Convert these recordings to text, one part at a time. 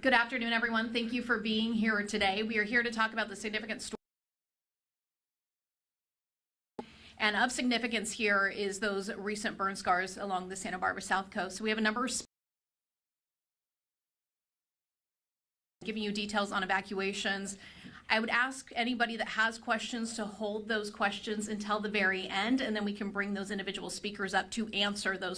Good afternoon, everyone. Thank you for being here today. We are here to talk about the significant story. And of significance here is those recent burn scars along the Santa Barbara South Coast. So we have a number of giving you details on evacuations. I would ask anybody that has questions to hold those questions until the very end, and then we can bring those individual speakers up to answer those.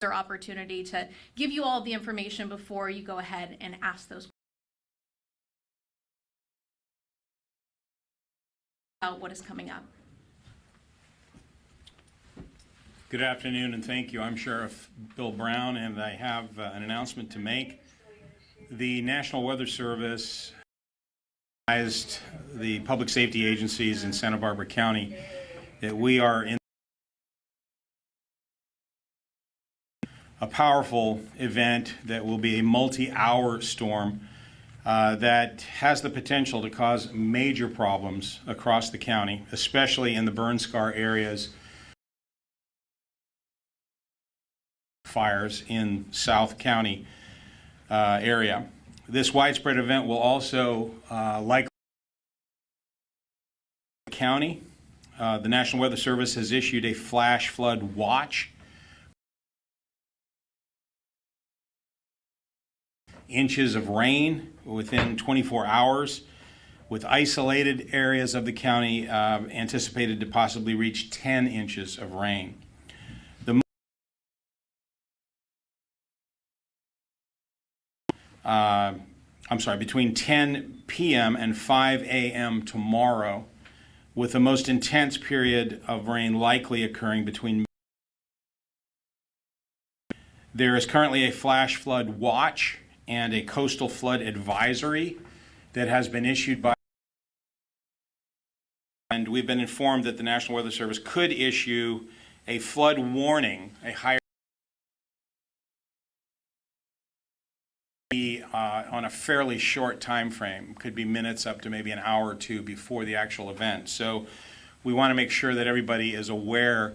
Their opportunity to give you all the information before you go ahead and ask those about what is coming up. Good afternoon and thank you. I'm Sheriff Bill Brown and I have an announcement to make. The National Weather Service advised the public safety agencies in Santa Barbara County that we are in a powerful event that will be a multi-hour storm that has the potential to cause major problems across the county, especially in the burn scar areas, fires in South County area. This widespread event will also likely the county. The National Weather Service has issued a flash flood watch. Inches of rain within 24 hours, with isolated areas of the county anticipated to possibly reach 10 inches of rain. Between 10 p.m. and 5 a.m. tomorrow, with the most intense period of rain likely occurring between. There is currently a flash flood watch and a coastal flood advisory that has been issued by, and we've been informed that the National Weather Service could issue a flood warning, a higher on a fairly short time frame, could be minutes up to maybe an hour or two before the actual event. So we want to make sure that everybody is aware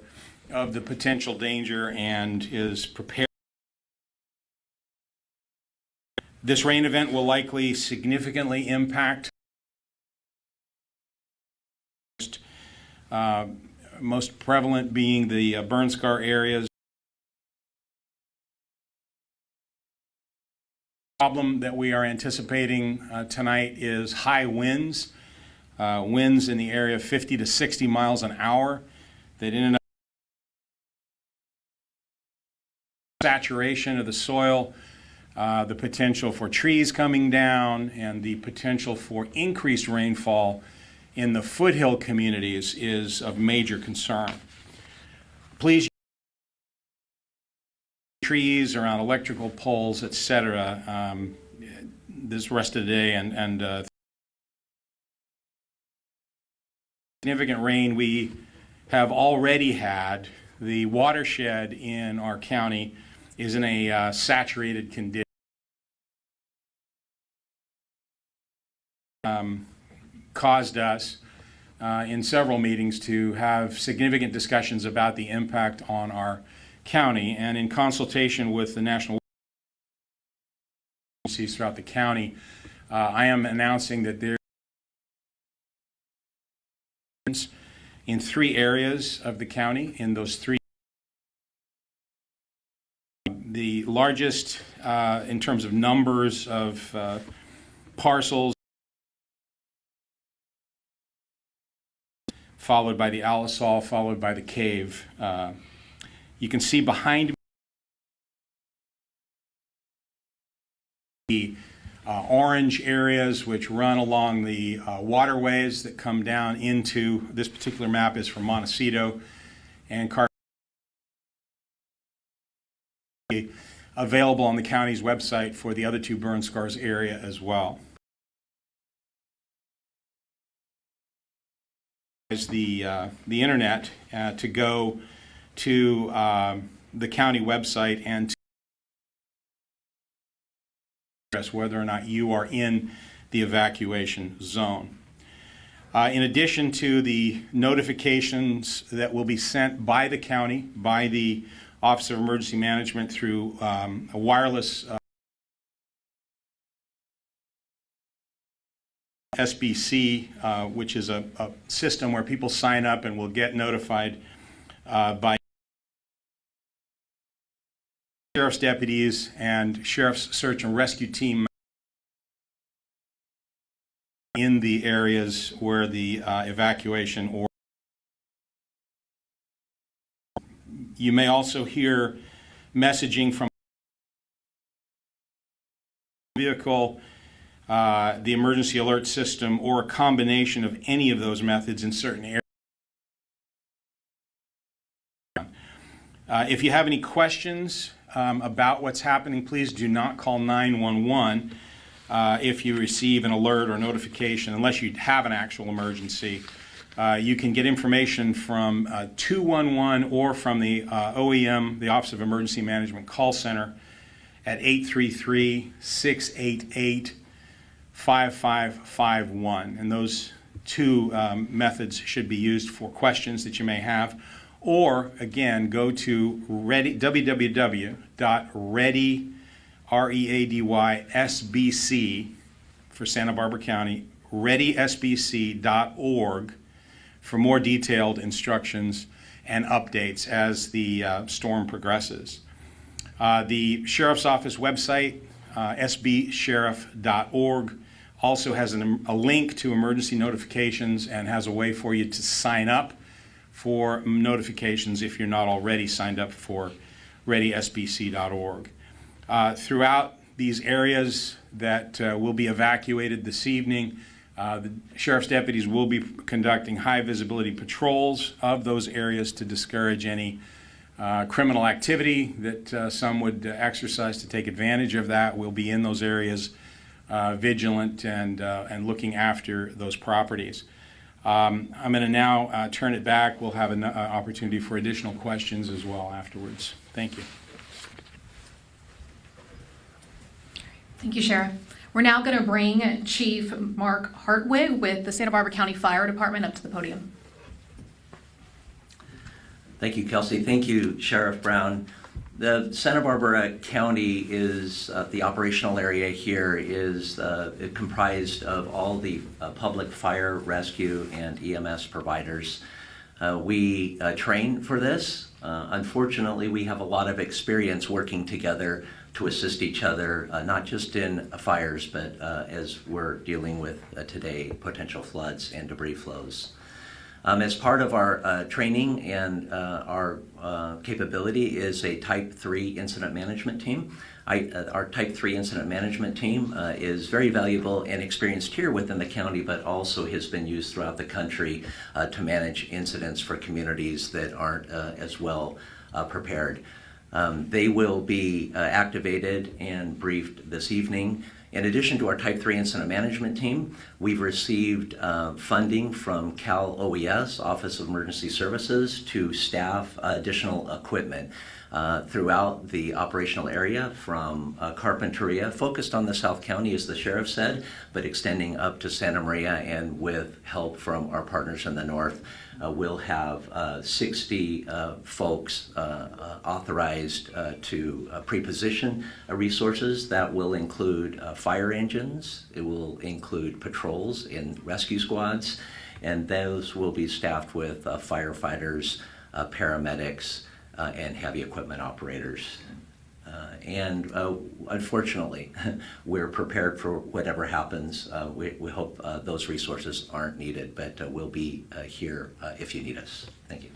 of the potential danger and is prepared. This rain event will likely significantly impact most prevalent being the burn scar areas. The problem that we are anticipating tonight is high winds, winds in the area of 50 to 60 miles an hour that in and of saturation of the soil, the potential for trees coming down, and the potential for increased rainfall in the foothill communities is of major concern. Please, trees around electrical poles, etc. This rest of the day and significant rain we have already had. The watershed in our county is in a saturated condition. Caused us in several meetings to have significant discussions about the impact on our county, and in consultation with the national agencies throughout the county, I am announcing that there in 3 areas of the county. In those 3, the largest in terms of numbers of parcels, followed by the Alisol, followed by the Cave. You can see behind me the orange areas which run along the waterways that come down into, this particular map is from Montecito and available on the county's website for the other 2 burn scars area as well. Is the internet to go to the county website and to address whether or not you are in the evacuation zone. In addition to the notifications that will be sent by the county, by the Office of Emergency Management through a wireless SBC, which is a system where people sign up and will get notified by sheriff's deputies and sheriff's search and rescue team in the areas where the evacuation or you may also hear messaging from vehicle, the emergency alert system, or a combination of any of those methods in certain areas. If you have any questions about what's happening, please do not call 911 if you receive an alert or notification, unless you have an actual emergency. You can get information from 211 or from the OEM, the Office of Emergency Management Call Center, at 833-688-5551. And those two methods should be used for questions that you may have. Or, again, go to www.ready, READY-SBC, for Santa Barbara County, readysbc.org for more detailed instructions and updates as the storm progresses. The Sheriff's Office website, sbsheriff.org, also has a link to emergency notifications and has a way for you to sign up for notifications if you're not already signed up for readysbc.org. Throughout these areas that will be evacuated this evening, the sheriff's deputies will be conducting high visibility patrols of those areas to discourage any criminal activity that some would exercise to take advantage of that. We'll be in those areas vigilant and looking after those properties. I'm going to now turn it back. We'll have an opportunity for additional questions as well afterwards. Thank you. Thank you, Sheriff. We're now going to bring Chief Mark Hartwig with the Santa Barbara County Fire Department up to the podium. Thank you, Kelsey. Thank you, Sheriff Brown. The Santa Barbara County is, the operational area here is comprised of all the public fire, rescue, and EMS providers. We train for this. Unfortunately, we have a lot of experience working together to assist each other, not just in fires, but as we're dealing with today, potential floods and debris flows. As part of our training and our capability is a Type 3 incident management team. Our Type 3 incident management team is very valuable and experienced here within the county, but also has been used throughout the country to manage incidents for communities that aren't as well prepared. They will be activated and briefed this evening. In addition to our Type 3 incident management team, we've received funding from Cal OES, Office of Emergency Services, to staff additional equipment throughout the operational area from Carpinteria, focused on the South County, as the sheriff said, but extending up to Santa Maria, and with help from our partners in the north. We'll have 60 folks authorized to pre-position resources. That will include fire engines, it will include patrols in rescue squads, and those will be staffed with firefighters, paramedics, and heavy equipment operators. Unfortunately, we're prepared for whatever happens. We hope those resources aren't needed, but we'll be here if you need us. Thank you.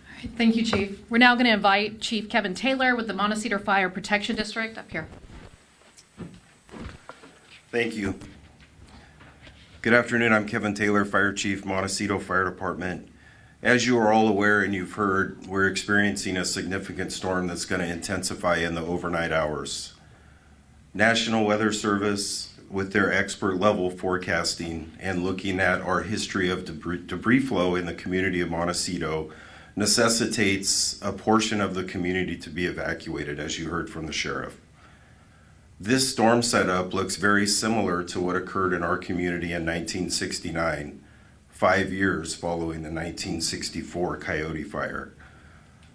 All right, thank you, Chief. We're now going to invite Chief Kevin Taylor with the Montecito Fire Protection District up here. Thank you. Good afternoon. I'm Kevin Taylor, Fire Chief, Montecito Fire Department. As you are all aware and you've heard, we're experiencing a significant storm that's going to intensify in the overnight hours. National Weather Service, with their expert level forecasting and looking at our history of debris flow in the community of Montecito, necessitates a portion of the community to be evacuated, as you heard from the sheriff. This storm setup looks very similar to what occurred in our community in 1969. 5 years following the 1964 Coyote Fire.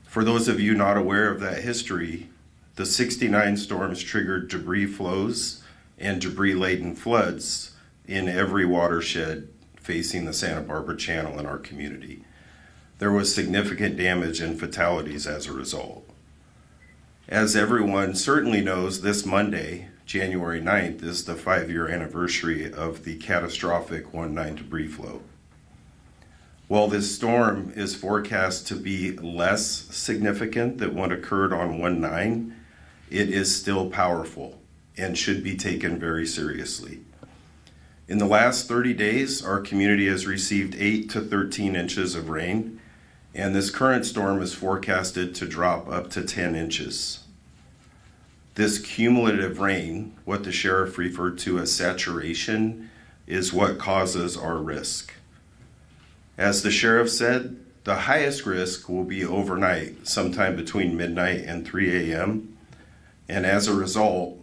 For those of you not aware of that history, the 69 storms triggered debris flows and debris-laden floods in every watershed facing the Santa Barbara Channel in our community. There was significant damage and fatalities as a result. As everyone certainly knows, this Monday, January 9th, is the 5-year anniversary of the catastrophic 1/9 debris flow. While this storm is forecast to be less significant than what occurred on 1/9, it is still powerful and should be taken very seriously. In the last 30 days, our community has received 8 to 13 inches of rain, and this current storm is forecasted to drop up to 10 inches. This cumulative rain, what the sheriff referred to as saturation, is what causes our risk. As the sheriff said, the highest risk will be overnight, sometime between midnight and 3 a.m. And as a result,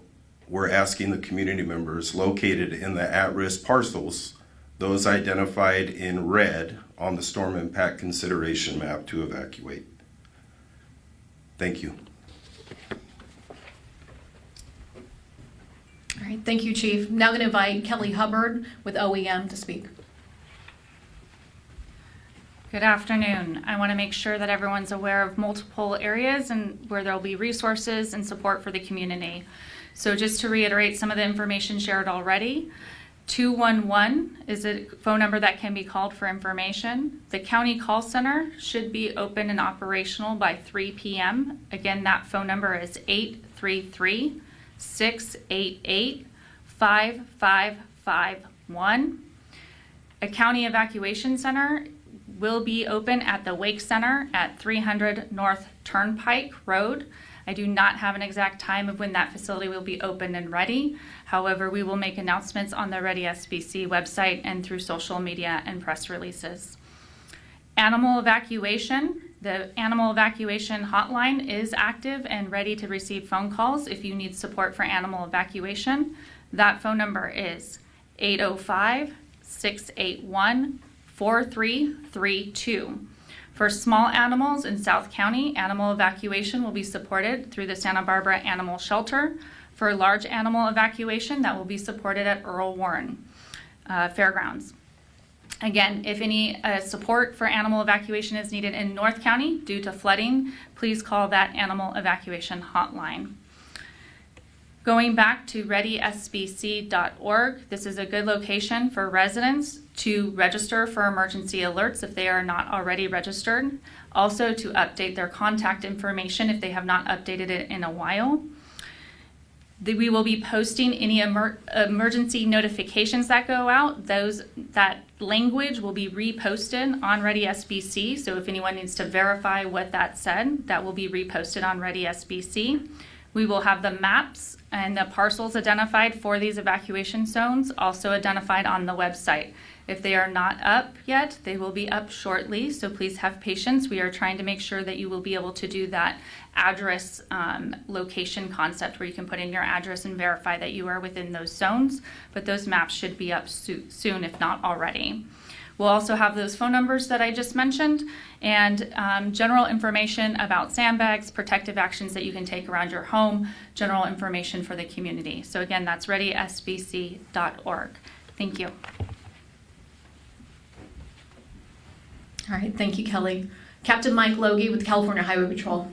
we're asking the community members located in the at-risk parcels, those identified in red on the storm impact consideration map, to evacuate. Thank you. All right, thank you, Chief. Now I'm going to invite Kelly Hubbard with OEM to speak. Good afternoon. I want to make sure that everyone's aware of multiple areas and where there'll be resources and support for the community. So just to reiterate some of the information shared already, 211 is a phone number that can be called for information. The county call center should be open and operational by 3 p.m. Again, that phone number is 833-688-5551. A county evacuation center will be open at the Wake Center at 300 North Turnpike Road. I do not have an exact time of when that facility will be open and ready. However, we will make announcements on the Ready SBC website and through social media and press releases. Animal evacuation. The animal evacuation hotline is active and ready to receive phone calls if you need support for animal evacuation. That phone number is 805-681-4332. For small animals in South County, animal evacuation will be supported through the Santa Barbara Animal Shelter. For large animal evacuation, that will be supported at Earl Warren Fairgrounds. Again, if any support for animal evacuation is needed in North County due to flooding, please call that animal evacuation hotline. Going back to readysbc.org, this is a good location for residents to register for emergency alerts if they are not already registered. Also to update their contact information if they have not updated it in a while. We will be posting any emergency notifications that go out. That language will be reposted on Ready SBC. So if anyone needs to verify what that said, that will be reposted on Ready SBC. We will have the maps and the parcels identified for these evacuation zones also identified on the website. If they are not up yet, they will be up shortly, so please have patience. We are trying to make sure that you will be able to do that address location concept where you can put in your address and verify that you are within those zones, but those maps should be up soon, if not already. We'll also have those phone numbers that I just mentioned and general information about sandbags, protective actions that you can take around your home, general information for the community. So again, that's readysbc.org. Thank you. All right, thank you, Kelly. Captain Mike Logie with California Highway Patrol.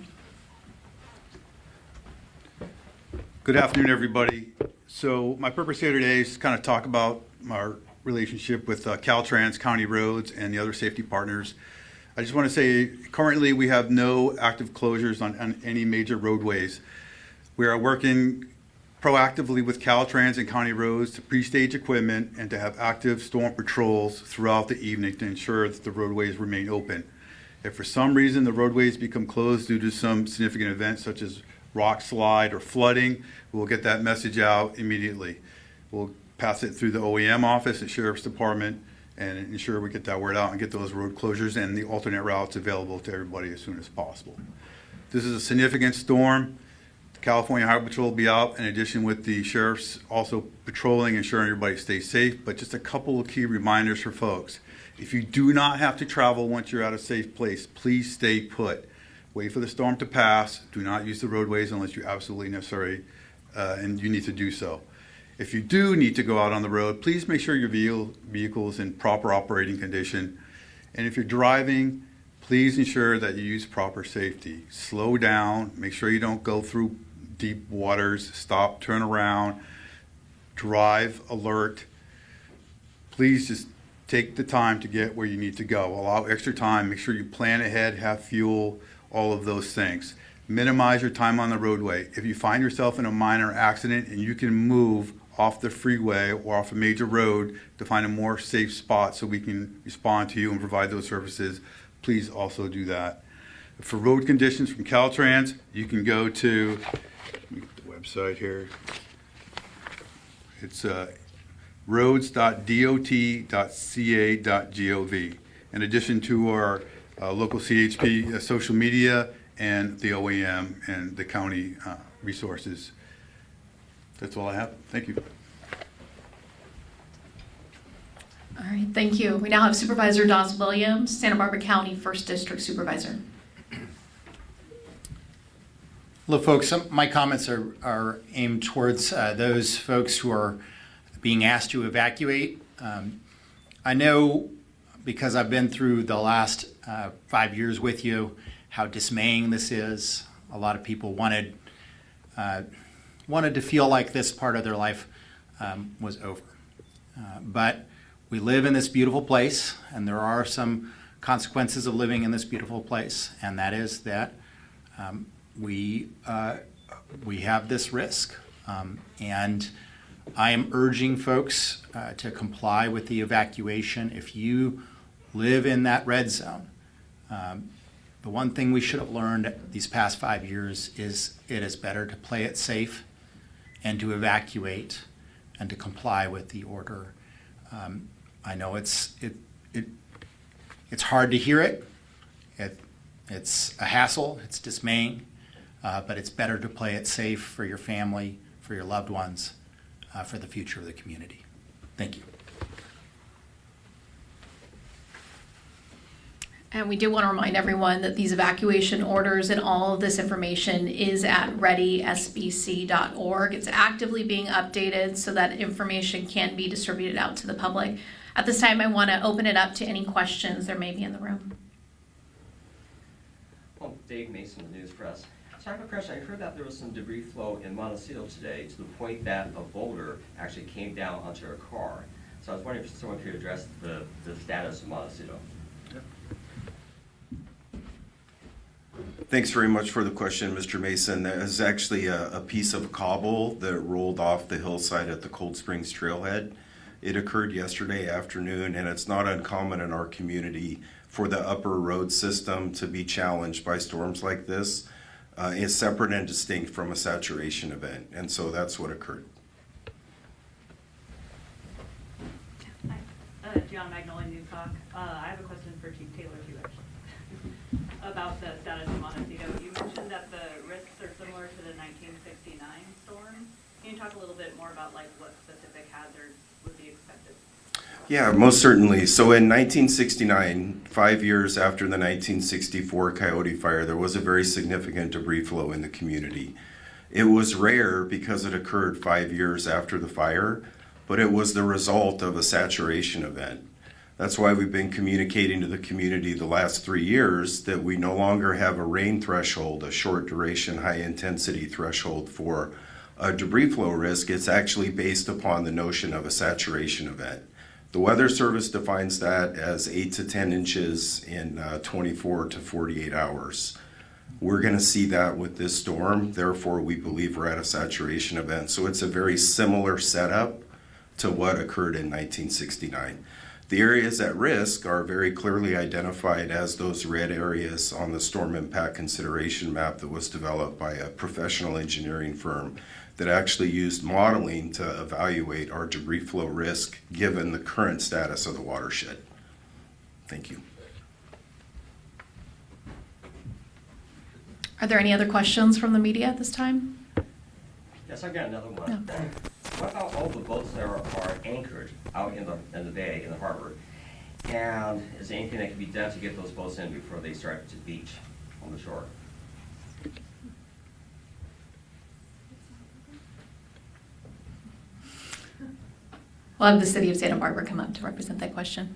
Good afternoon, everybody. So my purpose here today is to kind of talk about our relationship with Caltrans, County Roads, and the other safety partners. I just want to say currently we have no active closures on any major roadways. We are working proactively with Caltrans and County Roads to pre-stage equipment and to have active storm patrols throughout the evening to ensure that the roadways remain open. If for some reason the roadways become closed due to some significant event such as rock slide or flooding, we'll get that message out immediately. We'll pass it through the OEM office, the Sheriff's Department, and ensure we get that word out and get those road closures and the alternate routes available to everybody as soon as possible. This is a significant storm. The California Highway Patrol will be out in addition with the sheriffs also patrolling, ensuring everybody stays safe. But just a couple of key reminders for folks. If you do not have to travel once you're at a safe place, please stay put. Wait for the storm to pass. Do not use the roadways unless you're absolutely necessary and you need to do so. If you do need to go out on the road, please make sure your vehicle is in proper operating condition. And if you're driving, please ensure that you use proper safety. Slow down, make sure you don't go through deep waters, stop, turn around, drive alert. Please just take the time to get where you need to go. Allow extra time, make sure you plan ahead, have fuel, all of those things. Minimize your time on the roadway. If you find yourself in a minor accident and you can move off the freeway or off a major road to find a more safe spot so we can respond to you and provide those services, please also do that. For road conditions from Caltrans, you can go to, let me get the website here. It's roads.dot.ca.gov. In addition to our local CHP social media and the OEM and the county resources. That's all I have. Thank you. All right, thank you. We now have Supervisor Dawes Williams, Santa Barbara County 1st District Supervisor. Hello, folks. My comments are aimed towards those folks who are being asked to evacuate. I know, because I've been through the last 5 years with you, how dismaying this is. A lot of people wanted to feel like this part of their life was over. But we live in this beautiful place, and there are some consequences of living in this beautiful place, and that is that we have this risk. And I am urging folks to comply with the evacuation. If you live in that red zone, the one thing we should have learned these past 5 years is it is better to play it safe and to evacuate and to comply with the order. I know it's hard to hear it. It's a hassle. It's dismaying, but it's better to play it safe for your family, for your loved ones, for the future of the community. Thank you. And we do want to remind everyone that these evacuation orders and all of this information is at readysbc.org. It's actively being updated so that information can be distributed out to the public. At this time, I want to open it up to any questions there may be in the room. Well, Dave Mason, the News Press. So I have a question. I heard that there was some debris flow in Montecito today to the point that a boulder actually came down onto a car. So I was wondering if someone could address the status of Montecito. Thanks very much for the question, Mr. Mason. That is actually a piece of cobble that rolled off the hillside at the Cold Springs Trailhead. It occurred yesterday afternoon, and it's not uncommon in our community for the upper road system to be challenged by storms like this. It's separate and distinct from a saturation event, and so that's what occurred. Hi, John Magnoli, News Talk. I have a question for Chief Taylor, too, actually, about the status of Montecito. You mentioned that the risks are similar to the 1969 storm. Can you talk a little bit more about like what specific hazards would be expected? Yeah, most certainly. So in 1969, 5 years after the 1964 Coyote Fire, there was a very significant debris flow in the community. It was rare because it occurred 5 years after the fire, but it was the result of a saturation event. That's why we've been communicating to the community the last 3 years that we no longer have a rain threshold, a short duration, high intensity threshold for a debris flow risk. It's actually based upon the notion of a saturation event. The Weather Service defines that as 8 to 10 inches in 24 to 48 hours. We're going to see that with this storm. Therefore, we believe we're at a saturation event. So it's a very similar setup to what occurred in 1969. The areas at risk are very clearly identified as those red areas on the storm impact consideration map that was developed by a professional engineering firm that actually used modeling to evaluate our debris flow risk given the current status of the watershed. Thank you. Are there any other questions from the media at this time? Yes, I got another one. No. What about all the boats that are anchored out in the bay, in the harbor? And is there anything that can be done to get those boats in before they start to beach on the shore? We'll have the city of Santa Barbara come up to represent that question.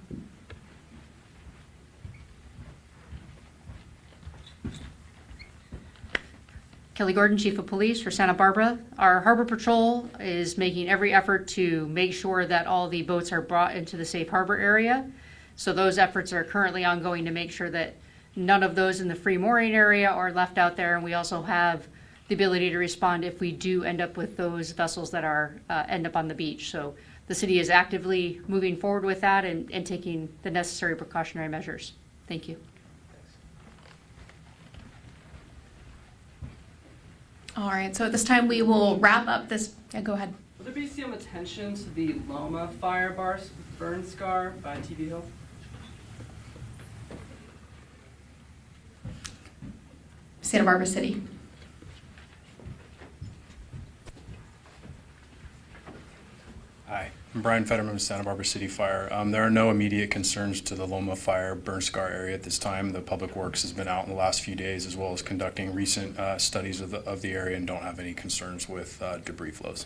Kelly Gordon, Chief of Police for Santa Barbara. Our Harbor Patrol is making every effort to make sure that all the boats are brought into the safe harbor area. So those efforts are currently ongoing to make sure that none of those in the free mooring area are left out there. And we also have the ability to respond if we do end up with those vessels that are end up on the beach. So the city is actively moving forward with that and taking the necessary precautionary measures. Thank you. All right, so at this time we will wrap up this. Yeah, go ahead. Will there be some attention to the Loma fire burn scar by TV Hill? Santa Barbara City. Hi, I'm Brian Fetterman with Santa Barbara City Fire. There are no immediate concerns to the Loma Fire burn scar area at this time. The Public Works has been out in the last few days as well as conducting recent studies of the area and don't have any concerns with debris flows.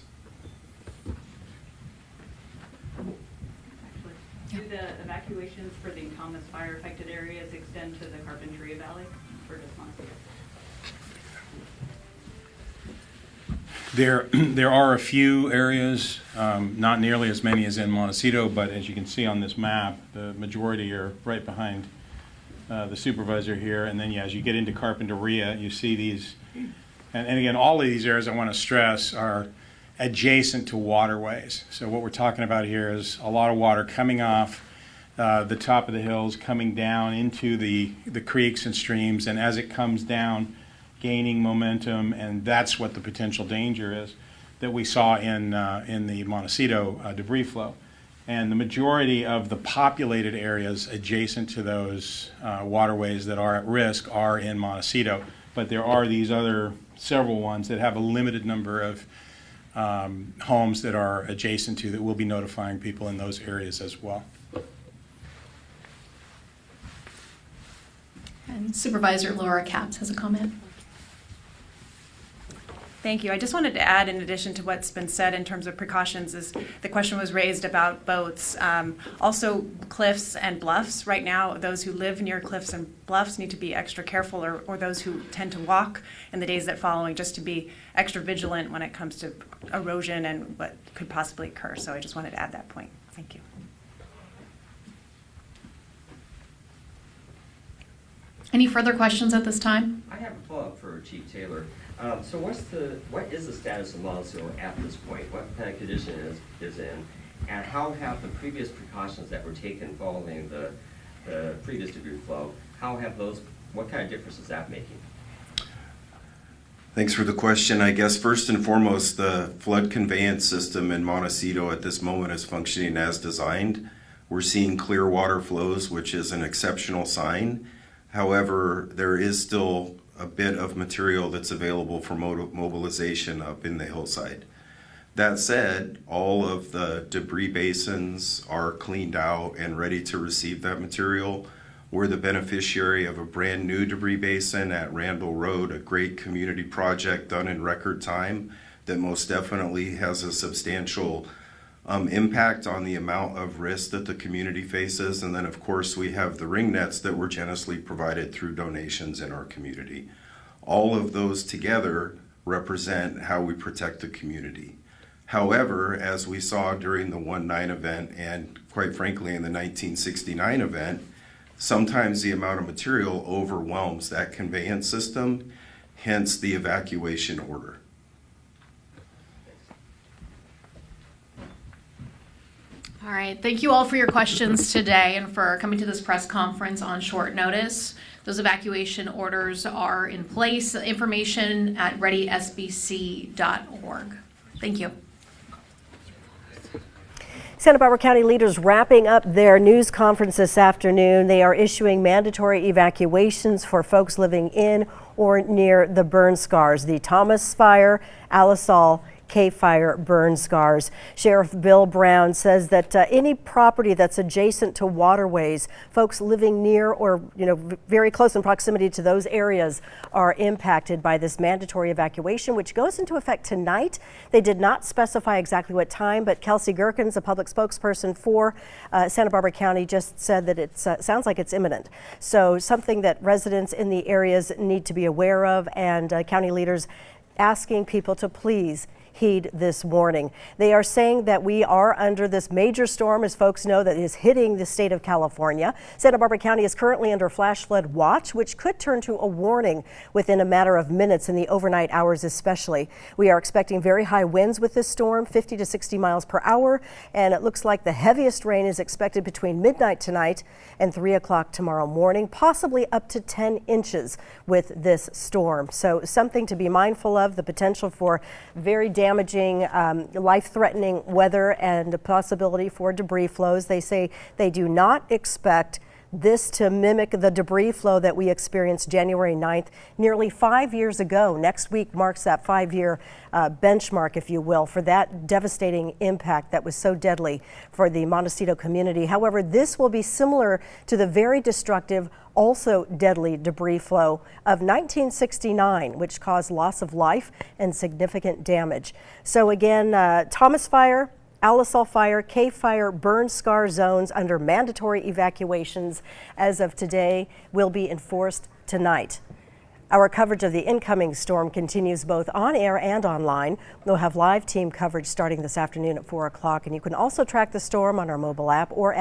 Do the evacuations for the Thomas fire affected areas extend to the Carpinteria Valley or just Montecito? There are a few areas, not nearly as many as in Montecito, but as you can see on this map, the majority are right behind the supervisor here. And then, yeah, as you get into Carpinteria, you see these. And again, all of these areas I want to stress are adjacent to waterways. So what we're talking about here is a lot of water coming off the top of the hills, coming down into the creeks and streams, and as it comes down, gaining momentum, and that's what the potential danger is that we saw in the Montecito debris flow. And the majority of the populated areas adjacent to those waterways that are at risk are in Montecito, but there are these other several ones that have a limited number of homes that are adjacent to that we'll be notifying people in those areas as well. And Supervisor Laura Capps has a comment. Thank you. I just wanted to add, in addition to what's been said in terms of precautions, is the question was raised about boats. Also, cliffs and bluffs. Right now, those who live near cliffs and bluffs need to be extra careful, or those who tend to walk in the days that following, just to be extra vigilant when it comes to erosion and what could possibly occur. So I just wanted to add that point. Thank you. Any further questions at this time? I have a follow-up for Chief Taylor. So what is the status of Montecito at this point? What kind of condition is in? And how have the previous precautions that were taken following the previous debris flow, what kind of difference is that making? Thanks for the question. I guess first and foremost, the flood conveyance system in Montecito at this moment is functioning as designed. We're seeing clear water flows, which is an exceptional sign. However, there is still a bit of material that's available for mobilization up in the hillside. That said, all of the debris basins are cleaned out and ready to receive that material. We're the beneficiary of a brand new debris basin at Randall Road, a great community project done in record time that most definitely has a substantial impact on the amount of risk that the community faces. And then of course we have the ring nets that were generously provided through donations in our community. All of those together represent how we protect the community. However, as we saw during the 19 event and quite frankly in the 1969 event, sometimes the amount of material overwhelms that conveyance system, hence the evacuation order. All right, thank you all for your questions today and for coming to this press conference on short notice. Those evacuation orders are in place. Information at readysbc.org. Thank you. Santa Barbara County leaders wrapping up their news conference this afternoon. They are issuing mandatory evacuations for folks living in or near the burn scars. The Thomas Fire, Alisal, K Fire burn scars. Sheriff Bill Brown says that any property that's adjacent to waterways, folks living near or very close in proximity to those areas are impacted by this mandatory evacuation, which goes into effect tonight. They did not specify exactly what time, but Kelsey Gerkins, a public spokesperson for Santa Barbara County, just said that it sounds like it's imminent. So something that residents in the areas need to be aware of, and county leaders asking people to please heed this warning. They are saying that we are under this major storm, as folks know, that is hitting the state of California. Santa Barbara County is currently under flash flood watch, which could turn to a warning within a matter of minutes in the overnight hours especially. We are expecting very high winds with this storm, 50 to 60 miles per hour, and it looks like the heaviest rain is expected between midnight tonight and 3 o'clock tomorrow morning, possibly up to 10 inches with this storm. So something to be mindful of, the potential for very damaging, life-threatening weather and the possibility for debris flows. They say they do not expect this to mimic the debris flow that we experienced January 9th, nearly 5 years ago. Next week marks that 5-year benchmark, if you will, for that devastating impact that was so deadly for the Montecito community. However, this will be similar to the very destructive, also deadly debris flow of 1969, which caused loss of life and significant damage. So again, Thomas Fire, Alisol Fire, K Fire burn scar zones under mandatory evacuations as of today will be enforced tonight. Our coverage of the incoming storm continues both on air and online. We'll have live team coverage starting this afternoon at 4 o'clock, and you can also track the storm on our mobile app or